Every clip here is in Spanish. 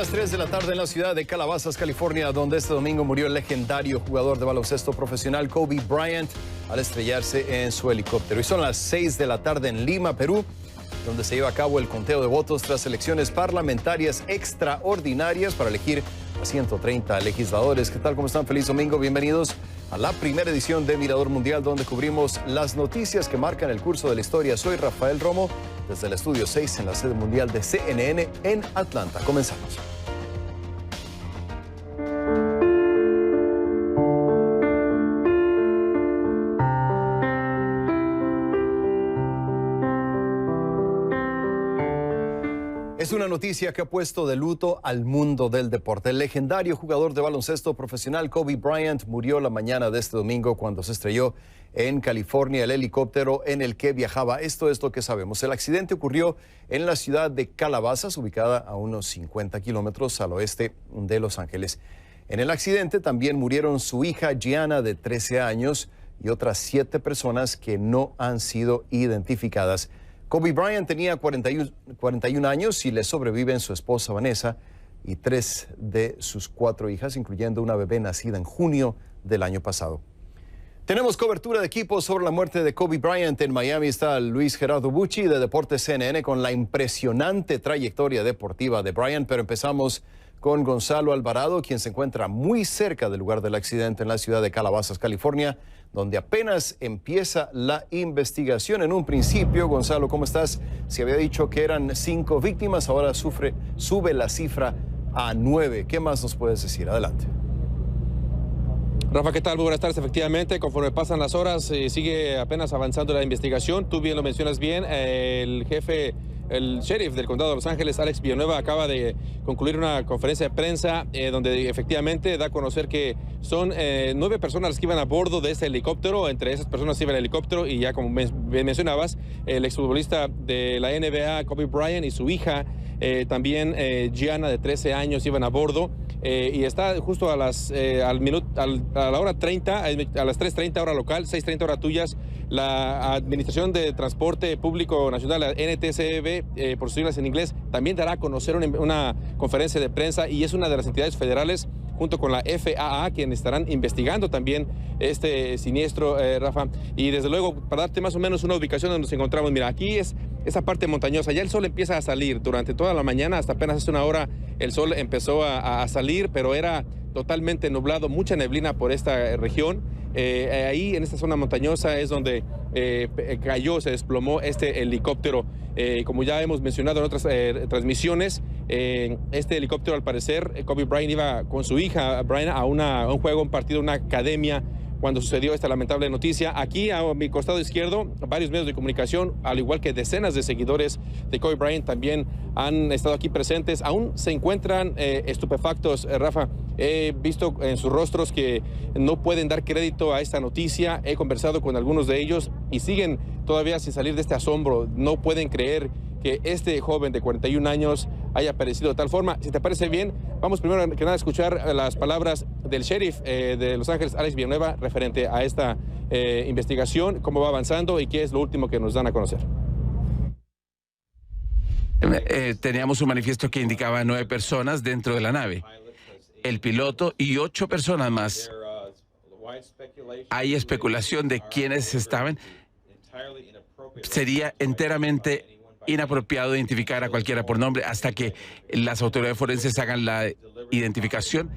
las 3 de la tarde en la ciudad de Calabasas, California, donde este domingo murió el legendario jugador de baloncesto profesional Kobe Bryant al estrellarse en su helicóptero. Y son las 6 de la tarde en Lima, Perú, donde se lleva a cabo el conteo de votos tras elecciones parlamentarias extraordinarias para elegir a 130 legisladores. ¿Qué tal? ¿Cómo están? Feliz domingo. Bienvenidos a la primera edición de Mirador Mundial, donde cubrimos las noticias que marcan el curso de la historia. Soy Rafael Romo, desde el Estudio 6 en la sede mundial de CNN en Atlanta. Comenzamos. Es una noticia que ha puesto de luto al mundo del deporte. El legendario jugador de baloncesto profesional Kobe Bryant murió la mañana de este domingo cuando se estrelló en California el helicóptero en el que viajaba. Esto es lo que sabemos. El accidente ocurrió en la ciudad de Calabasas, ubicada a unos 50 kilómetros al oeste de Los Ángeles. En el accidente también murieron su hija Gianna, de 13 años, y otras 7 personas que no han sido identificadas. Kobe Bryant tenía 41 años y le sobreviven su esposa Vanessa y 3 de sus 4 hijas, incluyendo una bebé nacida en junio del año pasado. Tenemos cobertura de equipo sobre la muerte de Kobe Bryant. En Miami está Luis Gerardo Bucci de Deportes CNN con la impresionante trayectoria deportiva de Bryant, pero empezamos con Gonzalo Alvarado, quien se encuentra muy cerca del lugar del accidente en la ciudad de Calabasas, California, donde apenas empieza la investigación. En un principio, Gonzalo, ¿cómo estás? Se había dicho que eran 5 víctimas, ahora sube la cifra a 9. ¿Qué más nos puedes decir? Adelante. Rafa, ¿qué tal? Muy buenas tardes. Efectivamente, conforme pasan las horas, sigue apenas avanzando la investigación. Tú bien lo mencionas bien, el sheriff del condado de Los Ángeles, Alex Villanueva, acaba de concluir una conferencia de prensa donde efectivamente da a conocer que son 9 personas las que iban a bordo de ese helicóptero. Entre esas personas iba el helicóptero y ya como mencionabas, el exfutbolista de la NBA, Kobe Bryant, y su hija, también Gianna, de 13 años, iban a bordo. Y está justo a la hora 30, a las 3:30 hora local, 6:30 hora tuyas, la Administración de Transporte Público Nacional, la NTSB, por sus siglas en inglés, también dará a conocer una conferencia de prensa, y es una de las entidades federales junto con la FAA quienes estarán investigando también este siniestro, Rafa. Y desde luego, para darte más o menos una ubicación donde nos encontramos, mira, aquí es esa parte montañosa. Ya el sol empieza a salir durante toda la mañana, hasta apenas hace una hora el sol empezó a salir, pero era totalmente nublado, mucha neblina por esta región. Ahí en esta zona montañosa es donde se desplomó este helicóptero. Como ya hemos mencionado en otras transmisiones, este helicóptero, al parecer, Kobe Bryant iba con su hija Bryant a un juego, un partido, una academia, cuando sucedió esta lamentable noticia. Aquí a mi costado izquierdo, varios medios de comunicación, al igual que decenas de seguidores de Kobe Bryant, también han estado aquí presentes. Aún se encuentran estupefactos, Rafa. He visto en sus rostros que no pueden dar crédito a esta noticia. He conversado con algunos de ellos y siguen todavía sin salir de este asombro. No pueden creer que este joven de 41 años haya perecido de tal forma. Si te parece bien, vamos primero que nada a escuchar las palabras del sheriff de Los Ángeles, Alex Villanueva, referente a esta investigación, cómo va avanzando y qué es lo último que nos dan a conocer. Teníamos un manifiesto que indicaba 9 personas dentro de la nave, el piloto y 8 personas más. Hay especulación de quiénes estaban. Sería enteramente inapropiado identificar a cualquiera por nombre hasta que las autoridades forenses hagan la identificación.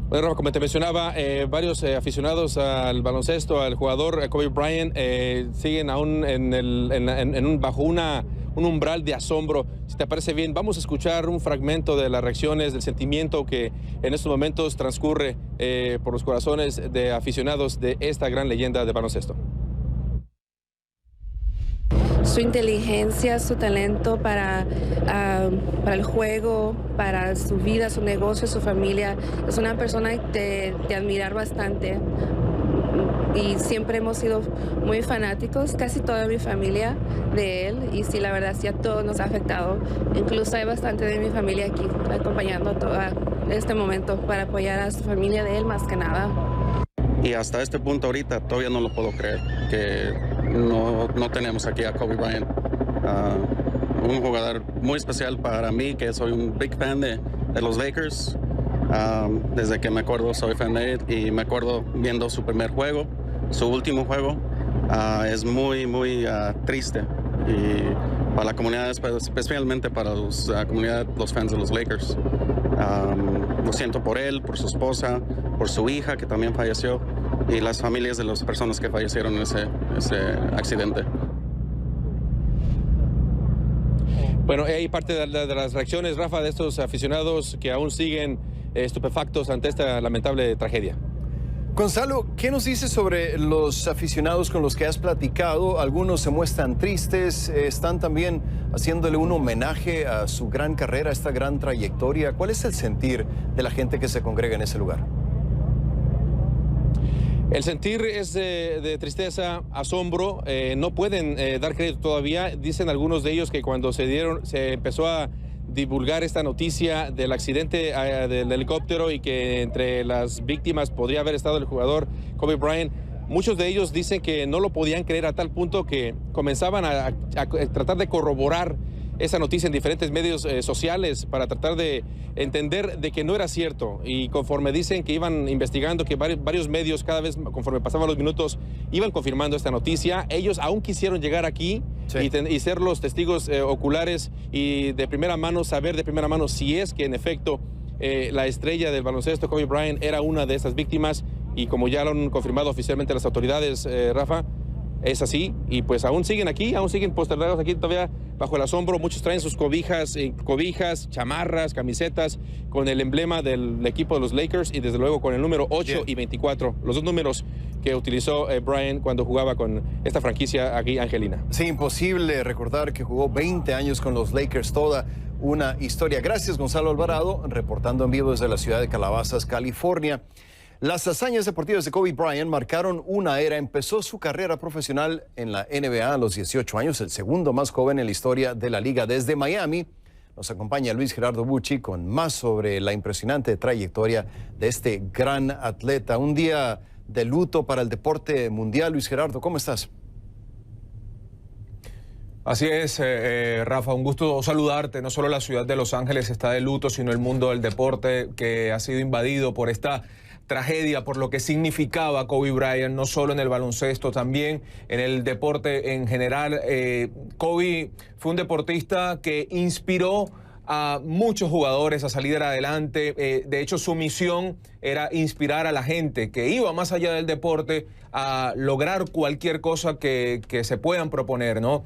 Bueno, Rafa, como te mencionaba, varios aficionados al baloncesto, al jugador Kobe Bryant, siguen aún bajo un umbral de asombro. Si te parece bien, vamos a escuchar un fragmento de las reacciones, del sentimiento que en estos momentos transcurre por los corazones de aficionados de esta gran leyenda de baloncesto. Su inteligencia, su talento para el juego, para su vida, su negocio, su familia. Es una persona de admirar bastante. Y siempre hemos sido muy fanáticos, casi toda mi familia, de él. Y sí, la verdad, sí, a todos nos ha afectado. Incluso hay bastante de mi familia aquí acompañando todo este momento para apoyar a su familia de él más que nada. Y hasta este punto ahorita todavía no lo puedo creer, que no tenemos aquí a Kobe Bryant. un jugador muy especial para mí, que soy un big fan de los Lakers. Desde que me acuerdo soy fan de él y me acuerdo viendo su primer juego, su último juego. Es muy, muy triste y para la comunidad, especialmente para la comunidad, los fans de los Lakers. Lo siento por él, por su esposa, por su hija que también falleció y las familias de las personas que fallecieron en ese accidente. Bueno, hay parte de las reacciones, Rafa, de estos aficionados que aún siguen estupefactos ante esta lamentable tragedia. Gonzalo, ¿qué nos dices sobre los aficionados con los que has platicado? Algunos se muestran tristes, están también haciéndole un homenaje a su gran carrera, a esta gran trayectoria. ¿Cuál es el sentir de la gente que se congrega en ese lugar? El sentir es de tristeza, asombro, no pueden dar crédito todavía. Dicen algunos de ellos que cuando se empezó a divulgar esta noticia del accidente del helicóptero y que entre las víctimas podría haber estado el jugador Kobe Bryant, muchos de ellos dicen que no lo podían creer a tal punto que comenzaban a tratar de corroborar esa noticia en diferentes medios sociales para tratar de entender de que no era cierto. Y conforme dicen que iban investigando, que varios medios cada vez conforme pasaban los minutos iban confirmando esta noticia, ellos aún quisieron llegar aquí y ser los testigos oculares y de primera mano, saber de primera mano si es que en efecto la estrella del baloncesto Kobe Bryant era una de estas víctimas, y como ya lo han confirmado oficialmente las autoridades, Rafa, es así, y pues aún siguen aquí, aún siguen postergados aquí todavía bajo el asombro. Muchos traen sus cobijas, chamarras, camisetas con el emblema del equipo de los Lakers y desde luego con el número 8 y 24, los dos números que utilizó Bryant cuando jugaba con esta franquicia aquí, Angelina. Sí, imposible recordar que jugó 20 años con los Lakers, toda una historia. Gracias, Gonzalo Alvarado, reportando en vivo desde la ciudad de Calabasas, California. Las hazañas deportivas de Kobe Bryant marcaron una era. Empezó su carrera profesional en la NBA a los 18 años, el segundo más joven en la historia de la liga. Desde Miami nos acompaña Luis Gerardo Bucci con más sobre la impresionante trayectoria de este gran atleta. Un día de luto para el deporte mundial. Luis Gerardo, ¿cómo estás? Así es, Rafa, un gusto saludarte. No solo la ciudad de Los Ángeles está de luto, sino el mundo del deporte que ha sido invadido por esta tragedia, por lo que significaba Kobe Bryant, no solo en el baloncesto, también en el deporte en general. Kobe fue un deportista que inspiró a muchos jugadores a salir adelante. De hecho, su misión era inspirar a la gente que iba más allá del deporte a lograr cualquier cosa que se puedan proponer, ¿no?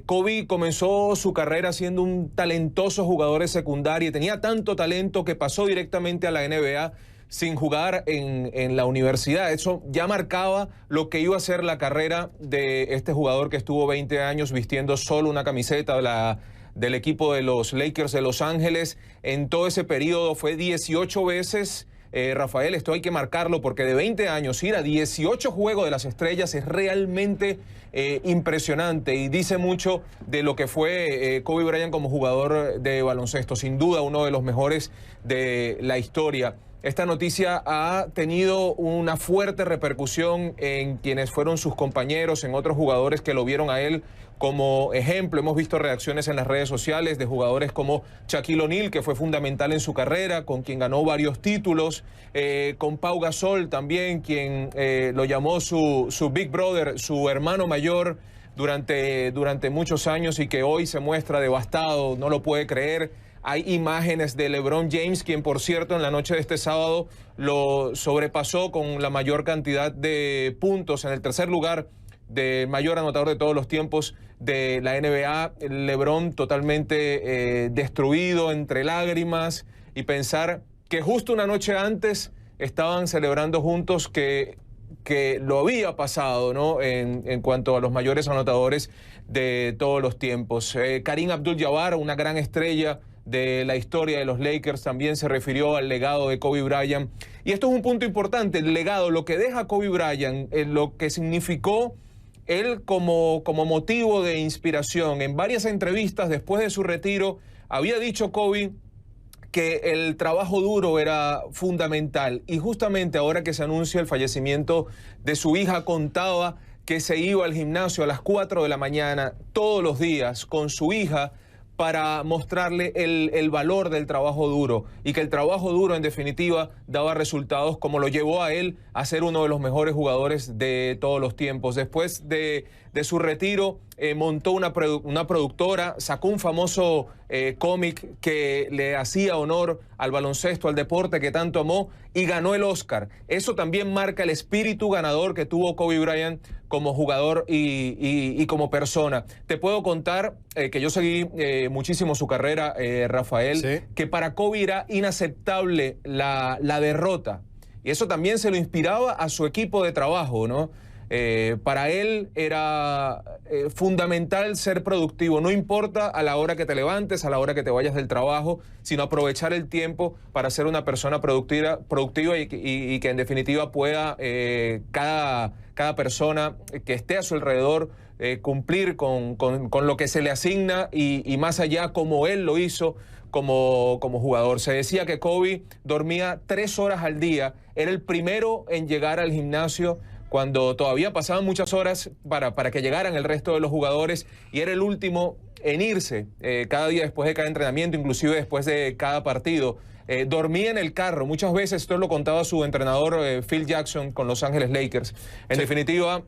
Kobe comenzó su carrera siendo un talentoso jugador de secundaria. Tenía tanto talento que pasó directamente a la NBA sin jugar en la universidad. Eso ya marcaba lo que iba a ser la carrera de este jugador que estuvo 20 años vistiendo solo una camiseta del equipo de los Lakers de Los Ángeles. En todo ese periodo fue 18 veces, Rafael, esto hay que marcarlo porque de 20 años ir a 18 Juegos de las Estrellas es realmente impresionante y dice mucho de lo que fue Kobe Bryant como jugador de baloncesto. Sin duda uno de los mejores de la historia. Esta noticia ha tenido una fuerte repercusión en quienes fueron sus compañeros, en otros jugadores que lo vieron a él como ejemplo. Hemos visto reacciones en las redes sociales de jugadores como Shaquille O'Neal, que fue fundamental en su carrera, con quien ganó varios títulos, con Pau Gasol también, quien lo llamó su Big Brother, su hermano mayor durante muchos años y que hoy se muestra devastado, no lo puede creer. Hay imágenes de LeBron James, quien por cierto en la noche de este sábado lo sobrepasó con la mayor cantidad de puntos en el tercer lugar de mayor anotador de todos los tiempos de la NBA. LeBron totalmente destruido, entre lágrimas, y pensar que justo una noche antes estaban celebrando juntos que lo había pasado, ¿no? En cuanto a los mayores anotadores de todos los tiempos. Kareem Abdul-Jabbar, una gran estrella de la historia de los Lakers, también se refirió al legado de Kobe Bryant. Y esto es un punto importante, el legado, lo que deja Kobe Bryant, lo que significó él como motivo de inspiración. En varias entrevistas después de su retiro, había dicho Kobe que el trabajo duro era fundamental. Y justamente ahora que se anuncia el fallecimiento de su hija, contaba que se iba al gimnasio a las 4 de la mañana todos los días con su hija para mostrarle el valor del trabajo duro y que el trabajo duro en definitiva daba resultados, como lo llevó a él a ser uno de los mejores jugadores de todos los tiempos. Después de su retiro montó una productora, sacó un famoso cómic que le hacía honor al baloncesto, al deporte que tanto amó, y ganó el Oscar. Eso también marca el espíritu ganador que tuvo Kobe Bryant como jugador y como persona. Te puedo contar que yo seguí muchísimo su carrera, Rafael, sí, que para Kobe era inaceptable la derrota. Y eso también se lo inspiraba a su equipo de trabajo, ¿no? Para él era fundamental ser productivo, no importa a la hora que te levantes, a la hora que te vayas del trabajo, sino aprovechar el tiempo para ser una persona productiva y que en definitiva pueda cada persona que esté a su alrededor cumplir con lo que se le asigna y más allá como él lo hizo como jugador. Se decía que Kobe dormía 3 horas al día, era el primero en llegar al gimnasio cuando todavía pasaban muchas horas para que llegaran el resto de los jugadores, y era el último en irse cada día después de cada entrenamiento, inclusive después de cada partido. Dormía en el carro, muchas veces, esto lo contaba su entrenador Phil Jackson con Los Ángeles Lakers. En definitiva,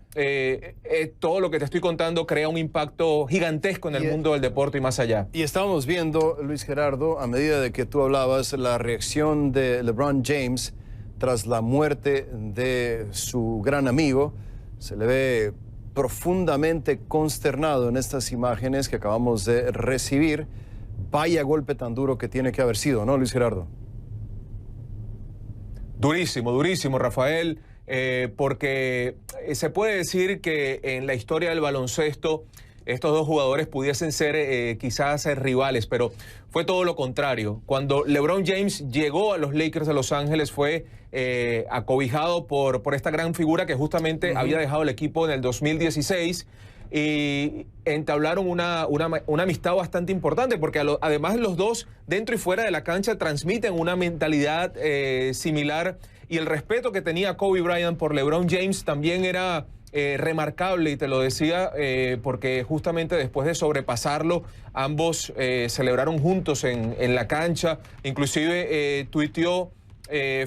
todo lo que te estoy contando crea un impacto gigantesco en el mundo del deporte y más allá. Y estábamos viendo, Luis Gerardo, a medida de que tú hablabas, la reacción de LeBron James tras la muerte de su gran amigo. Se le ve profundamente consternado en estas imágenes que acabamos de recibir. Vaya golpe tan duro que tiene que haber sido, ¿no, Luis Gerardo? Durísimo, durísimo, Rafael, porque se puede decir que en la historia del baloncesto estos dos jugadores pudiesen ser quizás rivales, pero fue todo lo contrario. Cuando LeBron James llegó a los Lakers de Los Ángeles fue acobijado por esta gran figura que justamente había dejado el equipo en el 2016, y entablaron una amistad bastante importante, porque además los dos, dentro y fuera de la cancha, transmiten una mentalidad similar, y el respeto que tenía Kobe Bryant por LeBron James también era remarcable, y te lo decía porque justamente después de sobrepasarlo, ambos celebraron juntos en la cancha, inclusive tuiteó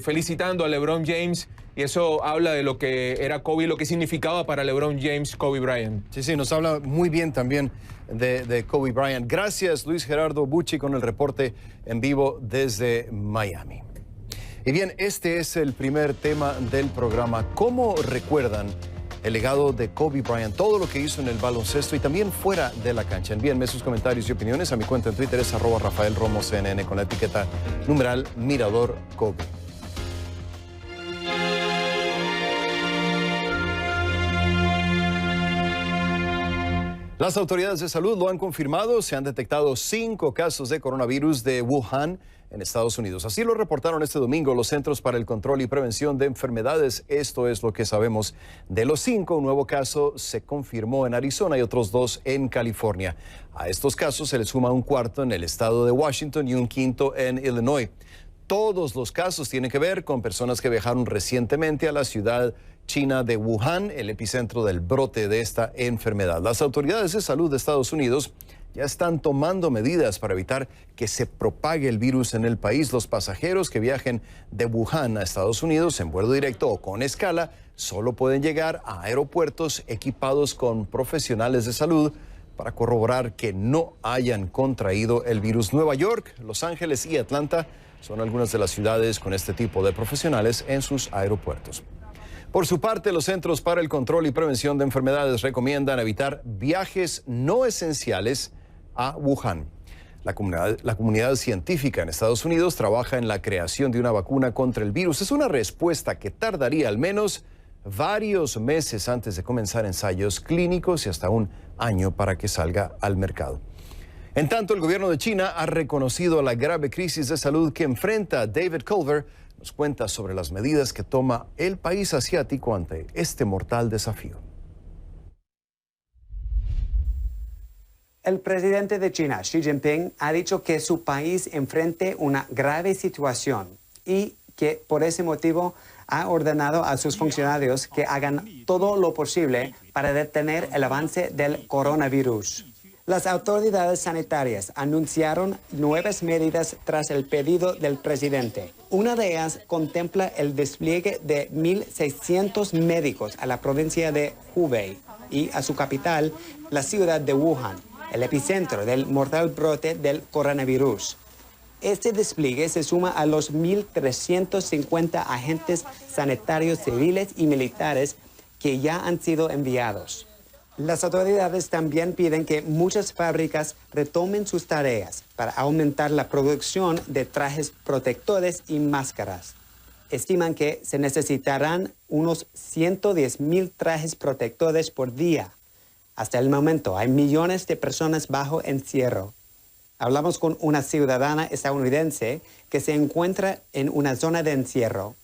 felicitando a LeBron James, y eso habla de lo que era Kobe, lo que significaba para LeBron James Kobe Bryant. Sí, nos habla muy bien también de Kobe Bryant. Gracias, Luis Gerardo Bucci, con el reporte en vivo desde Miami. Y bien, este es el primer tema del programa. ¿Cómo recuerdan el legado de Kobe Bryant, todo lo que hizo en el baloncesto y también fuera de la cancha? Envíenme sus comentarios y opiniones a mi cuenta en Twitter, es @RafaelRomosCNN, con la etiqueta #MiradorKobe. Las autoridades de salud lo han confirmado. Se han detectado 5 casos de coronavirus de Wuhan en Estados Unidos. Así lo reportaron este domingo los Centros para el Control y Prevención de Enfermedades. Esto es lo que sabemos. De los 5, un nuevo caso se confirmó en Arizona y otros 2 en California. A estos casos se le suma un cuarto en el estado de Washington y un quinto en Illinois. Todos los casos tienen que ver con personas que viajaron recientemente a la ciudad china de Wuhan, el epicentro del brote de esta enfermedad. Las autoridades de salud de Estados Unidos ya están tomando medidas para evitar que se propague el virus en el país. Los pasajeros que viajen de Wuhan a Estados Unidos en vuelo directo o con escala solo pueden llegar a aeropuertos equipados con profesionales de salud para corroborar que no hayan contraído el virus. Nueva York, Los Ángeles y Atlanta son algunas de las ciudades con este tipo de profesionales en sus aeropuertos. Por su parte, los Centros para el Control y Prevención de Enfermedades recomiendan evitar viajes no esenciales a Wuhan. La comunidad científica en Estados Unidos trabaja en la creación de una vacuna contra el virus. Es una respuesta que tardaría al menos varios meses antes de comenzar ensayos clínicos y hasta un año para que salga al mercado. En tanto, el gobierno de China ha reconocido la grave crisis de salud que enfrenta. David Culver nos cuenta sobre las medidas que toma el país asiático ante este mortal desafío. El presidente de China, Xi Jinping, ha dicho que su país enfrenta una grave situación y que por ese motivo ha ordenado a sus funcionarios que hagan todo lo posible para detener el avance del coronavirus. Las autoridades sanitarias anunciaron nuevas medidas tras el pedido del presidente. Una de ellas contempla el despliegue de 1.600 médicos a la provincia de Hubei y a su capital, la ciudad de Wuhan, el epicentro del mortal brote del coronavirus. Este despliegue se suma a los 1.350 agentes sanitarios civiles y militares que ya han sido enviados. Las autoridades también piden que muchas fábricas retomen sus tareas para aumentar la producción de trajes protectores y máscaras. Estiman que se necesitarán unos 110,000 trajes protectores por día. Hasta el momento hay millones de personas bajo encierro. Hablamos con una ciudadana estadounidense que se encuentra en una zona de encierro.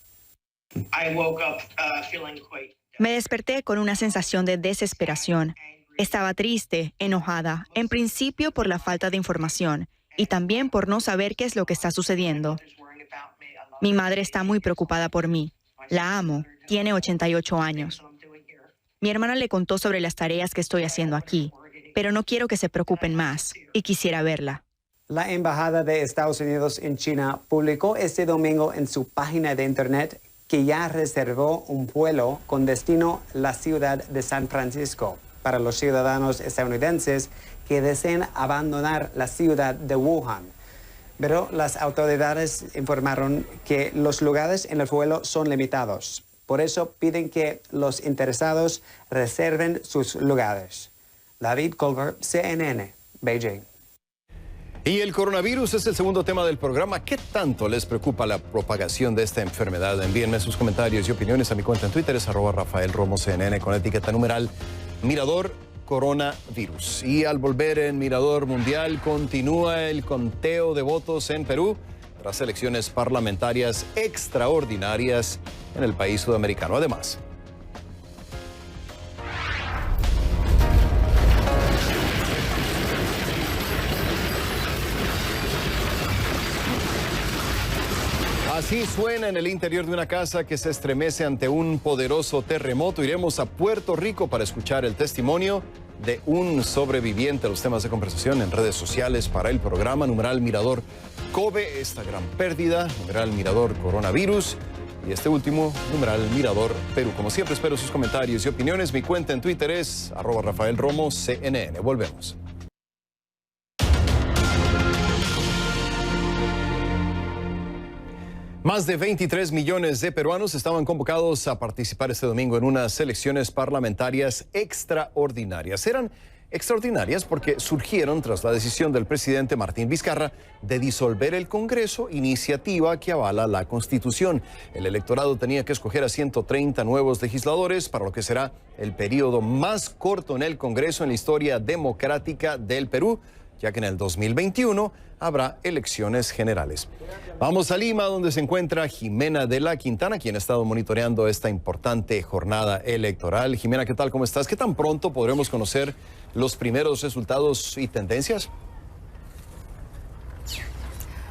Me desperté con una sensación de desesperación. Estaba triste, enojada, en principio por la falta de información y también por no saber qué es lo que está sucediendo. Mi madre está muy preocupada por mí. La amo, tiene 88 años. Mi hermana le contó sobre las tareas que estoy haciendo aquí, pero no quiero que se preocupen más y quisiera verla. La Embajada de Estados Unidos en China publicó este domingo en su página de internet que ya reservó un vuelo con destino a la ciudad de San Francisco para los ciudadanos estadounidenses que deseen abandonar la ciudad de Wuhan. Pero las autoridades informaron que los lugares en el vuelo son limitados. Por eso piden que los interesados reserven sus lugares. David Colbert, CNN, Beijing. Y el coronavirus es el segundo tema del programa. ¿Qué tanto les preocupa la propagación de esta enfermedad? Envíenme sus comentarios y opiniones a mi cuenta en Twitter, es @RafaelRomosCNN con etiqueta numeral Mirador Coronavirus. Y al volver en Mirador Mundial, continúa el conteo de votos en Perú tras elecciones parlamentarias extraordinarias en el país sudamericano. Además, así suena en el interior de una casa que se estremece ante un poderoso terremoto. Iremos a Puerto Rico para escuchar el testimonio de un sobreviviente. Los temas de conversación en redes sociales para el programa. Numeral Mirador Kobe, esta gran pérdida. Numeral Mirador Coronavirus. Y este último, numeral Mirador Perú. Como siempre, espero sus comentarios y opiniones. Mi cuenta en Twitter es @RafaelRomosCNN. Volvemos. Más de 23 millones de peruanos estaban convocados a participar este domingo en unas elecciones parlamentarias extraordinarias. Eran extraordinarias porque surgieron tras la decisión del presidente Martín Vizcarra de disolver el Congreso, iniciativa que avala la Constitución. El electorado tenía que escoger a 130 nuevos legisladores para lo que será el periodo más corto en el Congreso en la historia democrática del Perú, ya que en el 2021 habrá elecciones generales. Vamos a Lima, donde se encuentra Jimena de la Quintana, quien ha estado monitoreando esta importante jornada electoral. Jimena, ¿qué tal? ¿Cómo estás? ¿Qué tan pronto podremos conocer los primeros resultados y tendencias?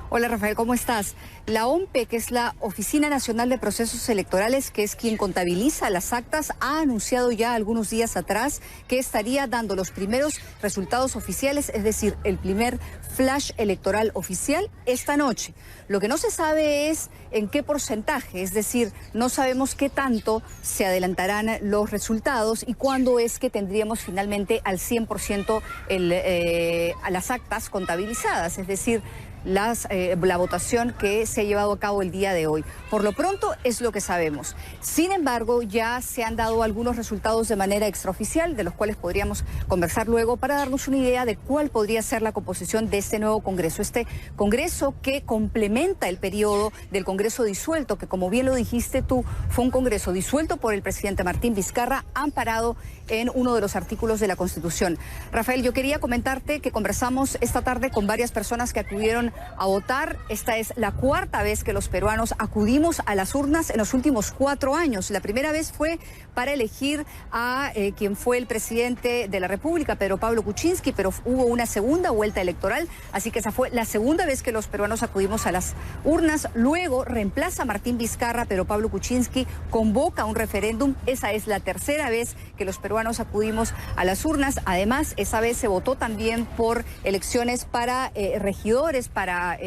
Hola Rafael, ¿cómo estás? La OMPE, que es la Oficina Nacional de Procesos Electorales, que es quien contabiliza las actas, ha anunciado ya algunos días atrás que estaría dando los primeros resultados oficiales, es decir, el primer flash electoral oficial esta noche. Lo que no se sabe es en qué porcentaje, es decir, no sabemos qué tanto se adelantarán los resultados y cuándo es que tendríamos finalmente al 100% a las actas contabilizadas, es decir, la votación que se ha llevado a cabo el día de hoy. Por lo pronto es lo que sabemos. Sin embargo, ya se han dado algunos resultados de manera extraoficial, de los cuales podríamos conversar luego para darnos una idea de cuál podría ser la composición de este nuevo Congreso. Este Congreso que complementa el periodo del Congreso disuelto, que como bien lo dijiste tú, fue un Congreso disuelto por el presidente Martín Vizcarra, amparado en uno de los artículos de la Constitución. Rafael, yo quería comentarte que conversamos esta tarde con varias personas que acudieron a votar. Esta es la cuarta vez que los peruanos acudimos a las urnas en los últimos 4 años. La primera vez fue para elegir a quien fue el presidente de la República, Pedro Pablo Kuczynski, pero hubo una segunda vuelta electoral, así que esa fue la segunda vez que los peruanos acudimos a las urnas. Luego reemplaza a Martín Vizcarra, Pedro Pablo Kuczynski convoca un referéndum. Esa es la tercera vez que los peruanos acudimos a las urnas. Además, esa vez se votó también por elecciones para regidores, para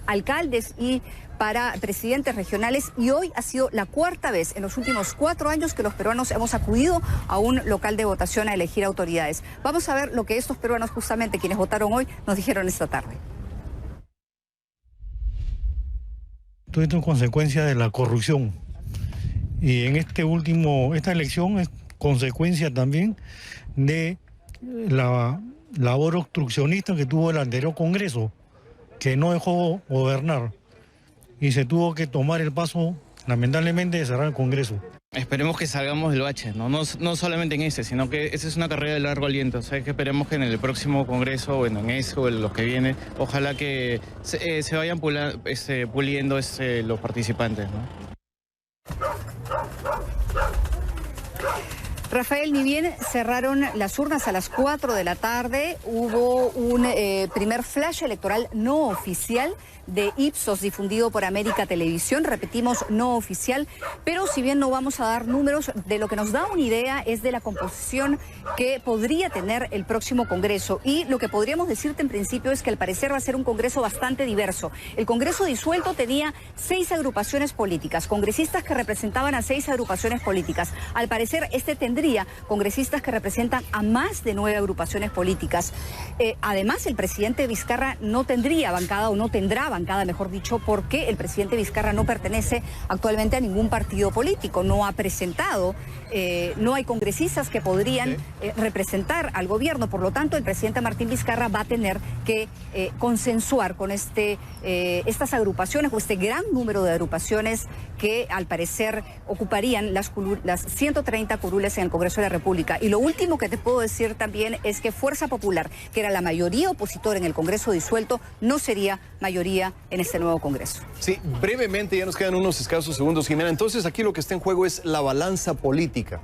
alcaldes y para presidentes regionales, y hoy ha sido la cuarta vez en los últimos 4 años que los peruanos hemos acudido a un local de votación a elegir autoridades. Vamos a ver lo que estos peruanos, justamente quienes votaron hoy, nos dijeron esta tarde. Todo esto es consecuencia de la corrupción, y en esta elección es consecuencia también de la labor obstruccionista que tuvo el anterior Congreso, que no dejó gobernar, y se tuvo que tomar el paso, lamentablemente, de cerrar el Congreso. Esperemos que salgamos del bache, no solamente en ese, sino que esa es una carrera de largo aliento. O sea, que esperemos que en el próximo Congreso, bueno, en ese o en los que vienen, ojalá que se vayan puliendo los participantes, ¿no? Rafael, ni bien cerraron las urnas a las 4 de la tarde, hubo un primer flash electoral no oficial de Ipsos difundido por América Televisión, repetimos, no oficial, pero si bien no vamos a dar números, de lo que nos da una idea es de la composición que podría tener el próximo Congreso, y lo que podríamos decirte en principio es que al parecer va a ser un Congreso bastante diverso. El Congreso disuelto tenía 6 agrupaciones políticas, congresistas que representaban a 6 agrupaciones políticas. Al parecer este tendría congresistas que representan a más de 9 agrupaciones políticas. Además, el presidente Vizcarra no tendría bancada, o no tendrá bancada, mejor dicho, porque el presidente Vizcarra no pertenece actualmente a ningún partido político, no ha presentado, no hay congresistas que podrían representar al gobierno. Por lo tanto, el presidente Martín Vizcarra va a tener que consensuar con estas agrupaciones, o este gran número de agrupaciones que al parecer ocuparían las 130 curules en el Congreso de la República. Y lo último que te puedo decir también es que Fuerza Popular, que era la mayoría opositora en el Congreso disuelto, no sería mayoría en este nuevo Congreso. Sí, brevemente, ya nos quedan unos escasos segundos, Jimena. Entonces, aquí lo que está en juego es la balanza política.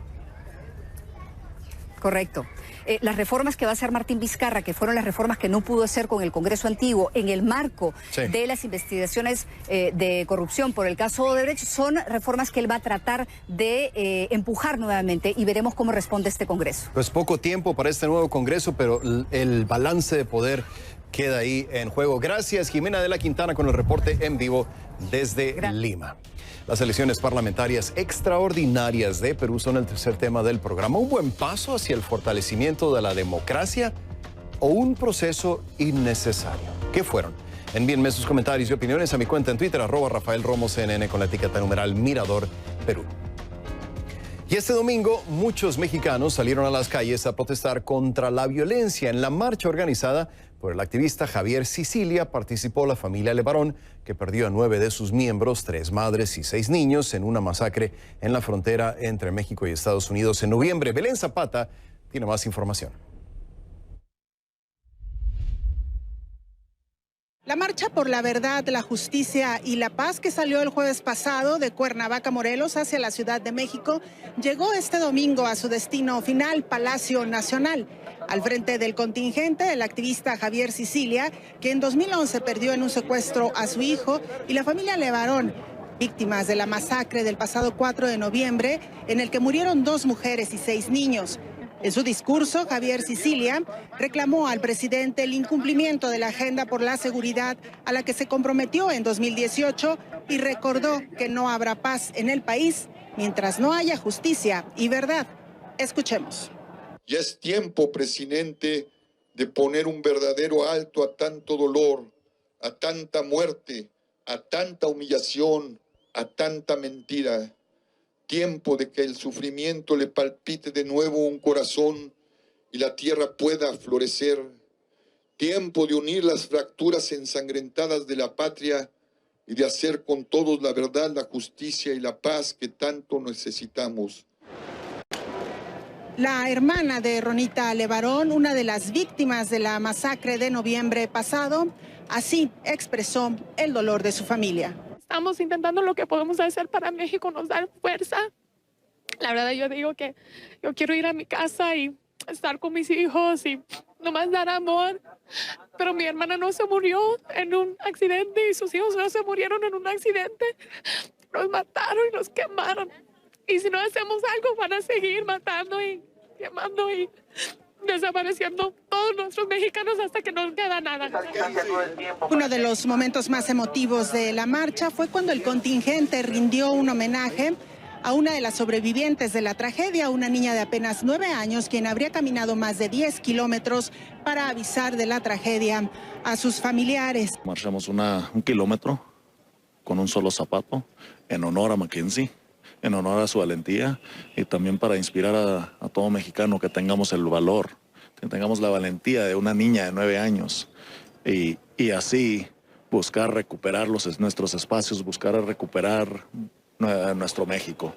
Correcto. Las reformas que va a hacer Martín Vizcarra, que fueron las reformas que no pudo hacer con el Congreso antiguo en el marco de las investigaciones de corrupción por el caso Odebrecht, son reformas que él va a tratar de empujar nuevamente, y veremos cómo responde este Congreso. Pues poco tiempo para este nuevo Congreso, pero el balance de poder queda ahí en juego. Gracias, Jimena de la Quintana, con el reporte en vivo desde Lima. Las elecciones parlamentarias extraordinarias de Perú son el tercer tema del programa. ¿Un buen paso hacia el fortalecimiento de la democracia o un proceso innecesario? ¿Qué fueron? Envíenme sus comentarios y opiniones a mi cuenta en Twitter, @RafaelRomosCNN, con la etiqueta numeral Mirador Perú. Y este domingo, muchos mexicanos salieron a las calles a protestar contra la violencia. En la marcha organizada por el activista Javier Sicilia participó la familia Levarón, que perdió a 9 de sus miembros, 3 madres y 6 niños, en una masacre en la frontera entre México y Estados Unidos en noviembre. Belén Zapata tiene más información. La marcha por la verdad, la justicia y la paz, que salió el jueves pasado de Cuernavaca, Morelos, hacia la Ciudad de México, llegó este domingo a su destino final, Palacio Nacional. Al frente del contingente, el activista Javier Sicilia, que en 2011 perdió en un secuestro a su hijo, y la familia Levarón, víctimas de la masacre del pasado 4 de noviembre, en el que murieron 2 mujeres y 6 niños. En su discurso, Javier Sicilia reclamó al presidente el incumplimiento de la agenda por la seguridad a la que se comprometió en 2018 y recordó que no habrá paz en el país mientras no haya justicia y verdad. Escuchemos. Ya es tiempo, presidente, de poner un verdadero alto a tanto dolor, a tanta muerte, a tanta humillación, a tanta mentira. Tiempo de que el sufrimiento le palpite de nuevo un corazón y la tierra pueda florecer. Tiempo de unir las fracturas ensangrentadas de la patria y de hacer con todos la verdad, la justicia y la paz que tanto necesitamos. La hermana de Ronita Levarón, una de las víctimas de la masacre de noviembre pasado, Así expresó el dolor de su familia. Estamos intentando lo que podemos hacer para México, nos da fuerza. La verdad yo digo que yo quiero ir a mi casa y estar con mis hijos y nomás dar amor. Pero mi hermana no se murió en un accidente y sus hijos no se murieron en un accidente. Los mataron y los quemaron. Y si no hacemos algo van a seguir matando y quemando y desapareciendo todos nuestros mexicanos hasta que no queda nada. Uno de los momentos más emotivos de la marcha fue cuando el contingente rindió un homenaje a una de las sobrevivientes de la tragedia, una niña de apenas 9 años, quien habría caminado más de 10 kilómetros para avisar de la tragedia a sus familiares. Marchamos un kilómetro con un solo zapato en honor a Mackenzie, en honor a su valentía y también para inspirar a todo mexicano que tengamos el valor, que tengamos la valentía de una niña de 9 años y así buscar recuperar nuestros espacios, buscar recuperar nuestro México.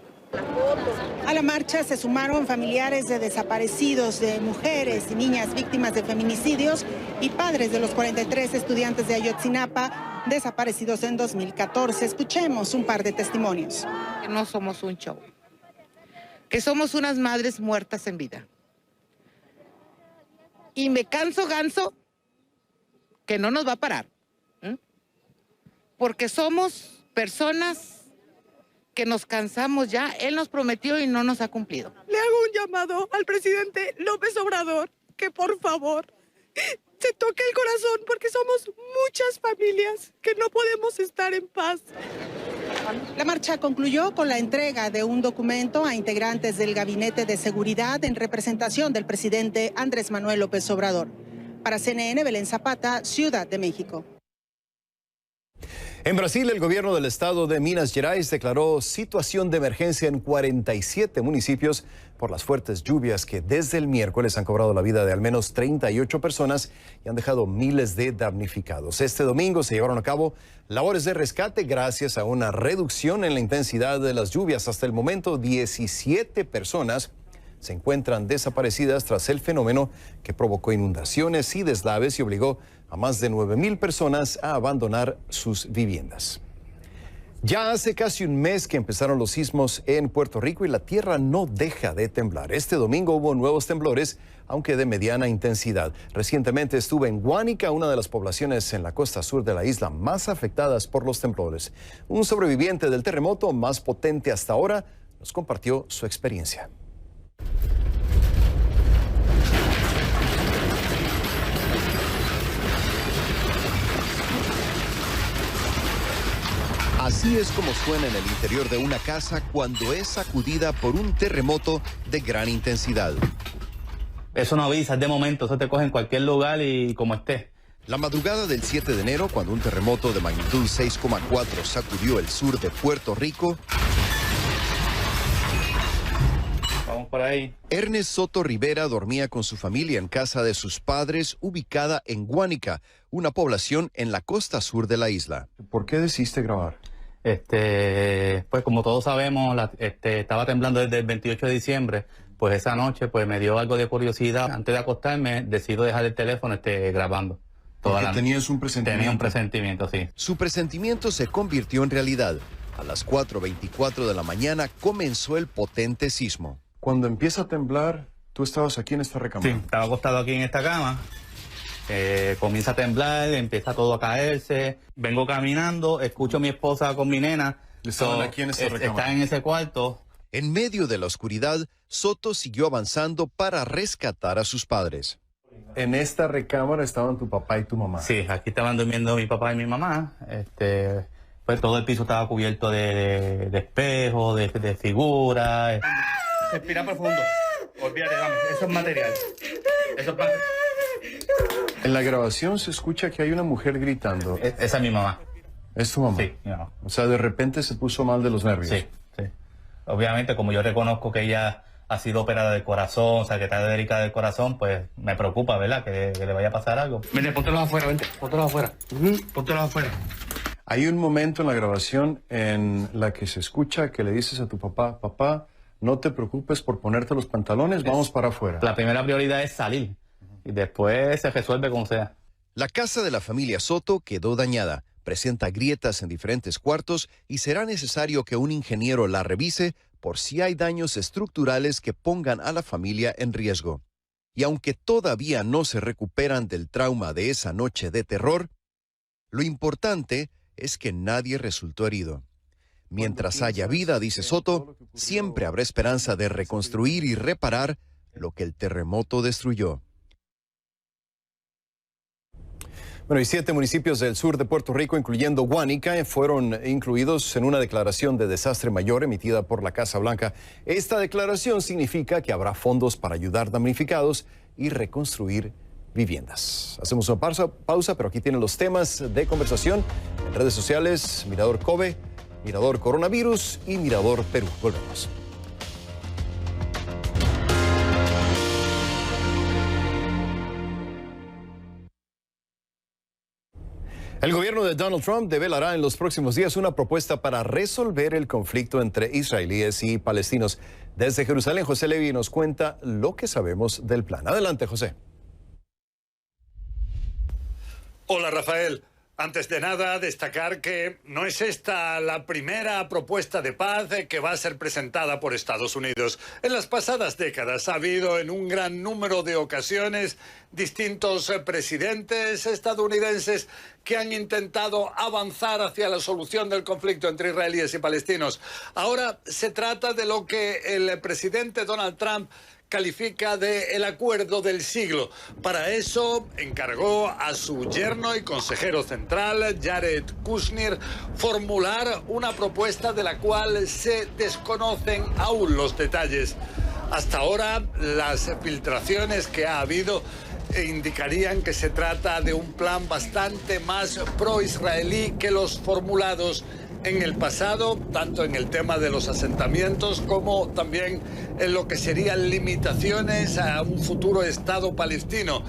A la marcha se sumaron familiares de desaparecidos, de mujeres y niñas víctimas de feminicidios y padres de los 43 estudiantes de Ayotzinapa desaparecidos en 2014. Escuchemos un par de testimonios. Que no somos un show, que somos unas madres muertas en vida. Y me canso ganso que no nos va a parar, porque somos personas que nos cansamos ya. Él nos prometió y no nos ha cumplido. Le hago un llamado al presidente López Obrador que por favor se toque el corazón porque somos muchas familias que no podemos estar en paz. La marcha concluyó con la entrega de un documento a integrantes del Gabinete de Seguridad en representación del presidente Andrés Manuel López Obrador. Para CNN, Belén Zapata, Ciudad de México. En Brasil, el gobierno del estado de Minas Gerais declaró situación de emergencia en 47 municipios por las fuertes lluvias que desde el miércoles han cobrado la vida de al menos 38 personas y han dejado miles de damnificados. Este domingo se llevaron a cabo labores de rescate gracias a una reducción en la intensidad de las lluvias. Hasta el momento, 17 personas se encuentran desaparecidas tras el fenómeno que provocó inundaciones y deslaves y obligó a más de 9,000 personas a abandonar sus viviendas. Ya hace casi un mes que empezaron los sismos en Puerto Rico y la tierra no deja de temblar. Este domingo hubo nuevos temblores, aunque de mediana intensidad. Recientemente estuve en Guánica, una de las poblaciones en la costa sur de la isla más afectadas por los temblores. Un sobreviviente del terremoto más potente hasta ahora nos compartió su experiencia. Así es como suena en el interior de una casa cuando es sacudida por un terremoto de gran intensidad. Eso no avisa, es de momento, eso te coge en cualquier lugar y como esté. La madrugada del 7 de enero, cuando un terremoto de magnitud 6,4 sacudió el sur de Puerto Rico, vamos por ahí. Ernest Soto Rivera dormía con su familia en casa de sus padres, ubicada en Guánica, una población en la costa sur de la isla. ¿Por qué decidiste grabar? Pues como todos sabemos, estaba temblando desde el 28 de diciembre, pues esa noche pues me dio algo de curiosidad. Antes de acostarme, decido dejar el teléfono grabando. Porque tenías un presentimiento. Tenía un presentimiento, sí. Su presentimiento se convirtió en realidad. A las 4:24 de la mañana comenzó el potente sismo. Cuando empieza a temblar, ¿tú estabas aquí en esta recámara? Sí, estaba acostado aquí en esta cama. Comienza a temblar, empieza todo a caerse. Vengo caminando, escucho a mi esposa con mi nena. Estaban aquí en esta recámara. Está en ese cuarto. En medio de la oscuridad, Soto siguió avanzando para rescatar a sus padres. En esta recámara estaban tu papá y tu mamá. Sí, aquí estaban durmiendo mi papá y mi mamá. Pues todo el piso estaba cubierto de espejos, de figuras. Respira profundo. Olvídate, vamos, eso es material. Eso es material. En la grabación se escucha que hay una mujer gritando. Esa es mi mamá. ¿Es tu mamá? Sí, mi mamá. O sea, de repente se puso mal de los nervios. Sí, sí. Obviamente, como yo reconozco que ella ha sido operada del corazón, o sea, que está delicada del corazón, pues me preocupa, ¿verdad? Que le vaya a pasar algo. Vente, póntelos afuera, vente, póntelos afuera. Póntelos afuera. Hay un momento en la grabación en la que se escucha que le dices a tu papá, papá, no te preocupes por ponerte los pantalones, vamos para afuera. La primera prioridad es salir y después se resuelve como sea. La casa de la familia Soto quedó dañada, presenta grietas en diferentes cuartos y será necesario que un ingeniero la revise por si hay daños estructurales que pongan a la familia en riesgo. Y aunque todavía no se recuperan del trauma de esa noche de terror, lo importante es que nadie resultó herido. Mientras haya vida, dice Soto, siempre habrá esperanza de reconstruir y reparar lo que el terremoto destruyó. Bueno, y 7 municipios del sur de Puerto Rico, incluyendo Guánica, fueron incluidos en una declaración de desastre mayor emitida por la Casa Blanca. Esta declaración significa que habrá fondos para ayudar damnificados y reconstruir viviendas. Hacemos una pausa, pero aquí tienen los temas de conversación en redes sociales: Mirador Kobe, Mirador Coronavirus y Mirador Perú. Volvemos. El gobierno de Donald Trump develará en los próximos días una propuesta para resolver el conflicto entre israelíes y palestinos. Desde Jerusalén, José Levi nos cuenta lo que sabemos del plan. Adelante, José. Hola, Rafael. Antes de nada, destacar que no es esta la primera propuesta de paz que va a ser presentada por Estados Unidos. En las pasadas décadas ha habido en un gran número de ocasiones distintos presidentes estadounidenses que han intentado avanzar hacia la solución del conflicto entre israelíes y palestinos. Ahora se trata de lo que el presidente Donald Trump califica de el acuerdo del siglo. Para eso encargó a su yerno y consejero central, Jared Kushner, formular una propuesta de la cual se desconocen aún los detalles. Hasta ahora, las filtraciones que ha habido indicarían que se trata de un plan bastante más pro-israelí que los formulados en el pasado, tanto en el tema de los asentamientos como también en lo que serían limitaciones a un futuro Estado palestino,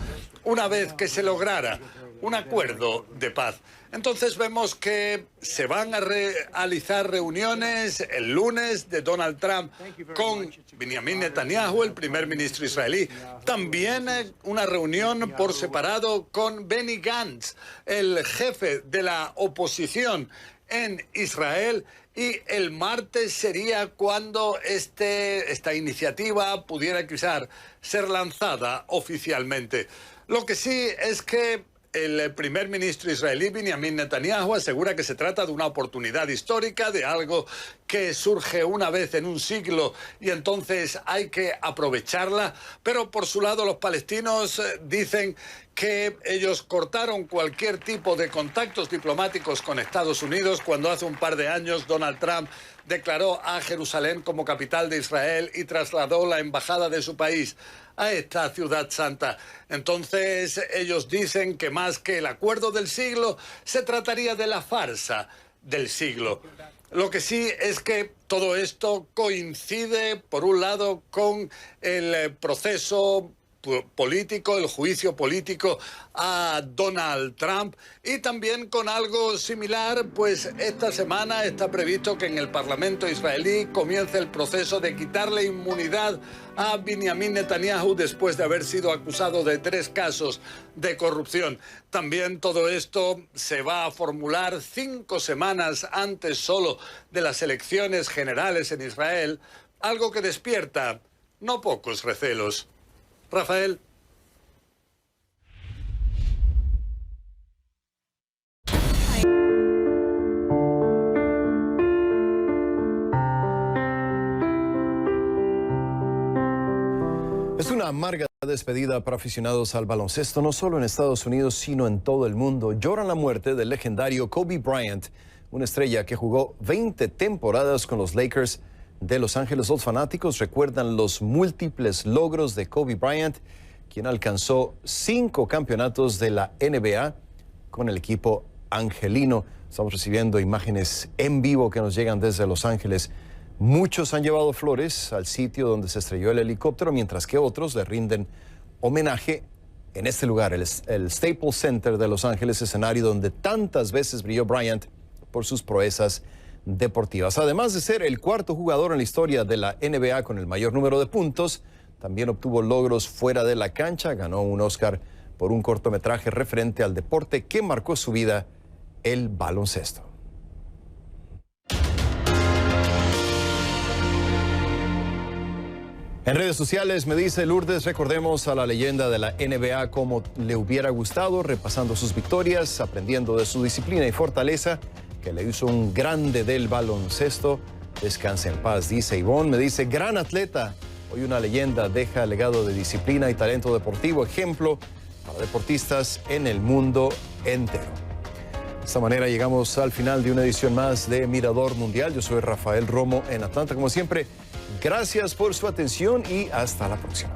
una vez que se lograra un acuerdo de paz. Entonces vemos que se van a realizar reuniones el lunes de Donald Trump con Benjamin Netanyahu, el primer ministro israelí. También una reunión por separado con Benny Gantz, el jefe de la oposición en Israel, y el martes sería cuando esta iniciativa pudiera quizás ser lanzada oficialmente. Lo que sí es que el primer ministro israelí, Benjamin Netanyahu, asegura que se trata de una oportunidad histórica, de algo que surge una vez en un siglo y entonces hay que aprovecharla. Pero por su lado los palestinos dicen que ellos cortaron cualquier tipo de contactos diplomáticos con Estados Unidos cuando hace un par de años Donald Trump declaró a Jerusalén como capital de Israel y trasladó la embajada de su país a esta ciudad santa. Entonces ellos dicen que más que el acuerdo del siglo, se trataría de la farsa del siglo. Lo que sí es que todo esto coincide, por un lado, con el proceso político, el juicio político a Donald Trump, y también con algo similar, pues esta semana está previsto que en el Parlamento israelí comience el proceso de quitarle inmunidad a Benjamin Netanyahu después de haber sido acusado de 3 casos de corrupción. También todo esto se va a formular 5 semanas antes solo de las elecciones generales en Israel, algo que despierta no pocos recelos. Rafael. Es una amarga despedida para aficionados al baloncesto, no solo en Estados Unidos, sino en todo el mundo. Lloran la muerte del legendario Kobe Bryant, una estrella que jugó 20 temporadas con los Lakers de Los Ángeles. Los fanáticos recuerdan los múltiples logros de Kobe Bryant, quien alcanzó 5 campeonatos de la NBA con el equipo angelino. Estamos recibiendo imágenes en vivo que nos llegan desde Los Ángeles. Muchos han llevado flores al sitio donde se estrelló el helicóptero, mientras que otros le rinden homenaje en este lugar, el Staples Center de Los Ángeles, escenario donde tantas veces brilló Bryant por sus proezas deportivas. Además de ser el 4º jugador en la historia de la NBA con el mayor número de puntos, también obtuvo logros fuera de la cancha, ganó un Oscar por un cortometraje referente al deporte que marcó su vida, el baloncesto. En redes sociales me dice Lourdes, recordemos a la leyenda de la NBA como le hubiera gustado, repasando sus victorias, aprendiendo de su disciplina y fortaleza, que le hizo un grande del baloncesto. Descanse en paz, dice Ivonne. Me dice, gran atleta, hoy una leyenda, deja legado de disciplina y talento deportivo, ejemplo para deportistas en el mundo entero. De esta manera llegamos al final de una edición más de Mirador Mundial. Yo soy Rafael Romo en Atlanta, como siempre. Gracias por su atención y hasta la próxima.